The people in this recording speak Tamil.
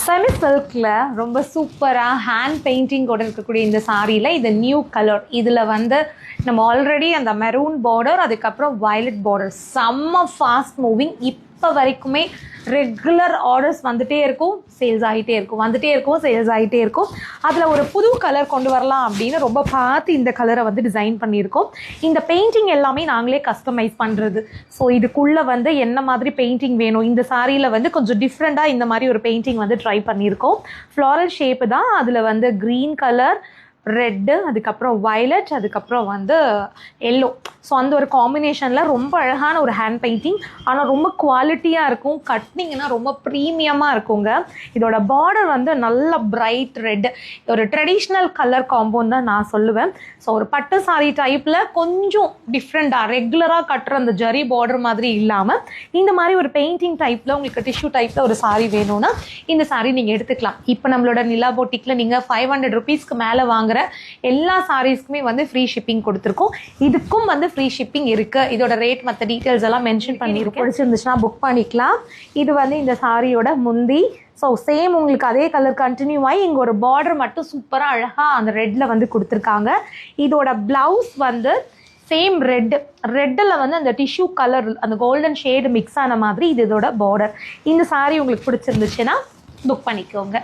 செமி சில்கில் ரொம்ப சூப்பராக ஹேண்ட் பெயிண்டிங்கோடு இருக்கக்கூடிய இந்த சாரியில் இது நியூ கலர். இதில் வந்து நம்ம ஆல்ரெடி அந்த மெரூன் பார்டர், அதுக்கப்புறம் வயலட் பார்டர், செம்ம ஃபாஸ்ட் மூவிங். இப்போ வரைக்குமே ரெகுலர் ஆர்டர்ஸ் வந்துகிட்டே இருக்கும், சேல்ஸ் ஆகிட்டே இருக்கும், வந்துகிட்டே இருக்கும், சேல்ஸ் ஆகிட்டே இருக்கும். அதில் ஒரு புது கலர் கொண்டு வரலாம் அப்படின்னு ரொம்ப பார்த்து இந்த கலரை வந்து டிசைன் பண்ணியிருக்கோம். இந்த பெயிண்டிங் எல்லாமே நாங்களே கஸ்டமைஸ் பண்ணுறது. ஸோ இதுக்குள்ளே வந்து என்ன மாதிரி பெயிண்டிங் வேணும், இந்த சாரியில் வந்து கொஞ்சம் டிஃப்ரெண்ட்டாக இந்த மாதிரி ஒரு பெயிண்டிங் வந்து ட்ரை பண்ணியிருக்கோம். ஃப்ளாரல் ஷேப்பு தான். அதில் வந்து க்ரீன் கலர், ரெட்டு, அதுக்கப்புறம் வயலட், அதுக்கப்புறம் வந்து எல்லோ. ஸோ அந்த ஒரு காம்பினேஷனில் ரொம்ப அழகான ஒரு ஹேண்ட் பெயிண்டிங். ஆனால் ரொம்ப குவாலிட்டியாக இருக்கும். கட்டினீங்கன்னா ரொம்ப ப்ரீமியமாக இருக்குங்க. இதோட பார்டர் வந்து நல்ல பிரைட் ரெட். ஒரு ட்ரெடிஷ்னல் கலர் காம்போன்னு தான் நான் சொல்லுவேன். ஸோ ஒரு பட்டு சாரி டைப்பில் கொஞ்சம் டிஃப்ரெண்ட்டாக ரெகுலராக கட்டுற அந்த ஜரி பார்டர் மாதிரி இல்லாமல் இந்த மாதிரி ஒரு பெயிண்டிங் டைப்பில் உங்களுக்கு டிஷ்யூ டைப்பில் ஒரு சாரி வேணும்னா இந்த சாரி நீங்கள் எடுத்துக்கலாம். இப்போ நம்மளோட நிலா போட்டிக்கில் நீங்கள் 500 ருபீஸ்க்கு மேலே வாங்குற எல்லா சாரீஸ்க்குமே வந்து ஃப்ரீ ஷிப்பிங் கொடுத்துருக்கோம். இதுக்கும் வந்து ஃப்ரீ ஷிப்பிங் இருக்குது. இதோட ரேட் மற்ற டீட்டெயில்ஸ் எல்லாம் மென்ஷன் பண்ணியிருக்கோம். பிடிச்சிருந்துச்சுன்னா புக் பண்ணிக்கலாம். இது வந்து இந்த சாரியோட முந்தி. ஸோ சேம் உங்களுக்கு அதே கலர் கண்டினியூ ஆகி இங்கே ஒரு பார்டர் மட்டும் சூப்பராக அழகாக அந்த ரெட்டில் வந்து கொடுத்துருக்காங்க. இதோட ப்ளவுஸ் வந்து சேம் ரெட்டில் வந்து அந்த டிஷ்யூ கலர், அந்த கோல்டன் ஷேடு மிக்ஸ் ஆன மாதிரி இது இதோட பார்டர். இந்த சாரி உங்களுக்கு பிடிச்சிருந்துச்சுன்னா புக் பண்ணிக்கோங்க.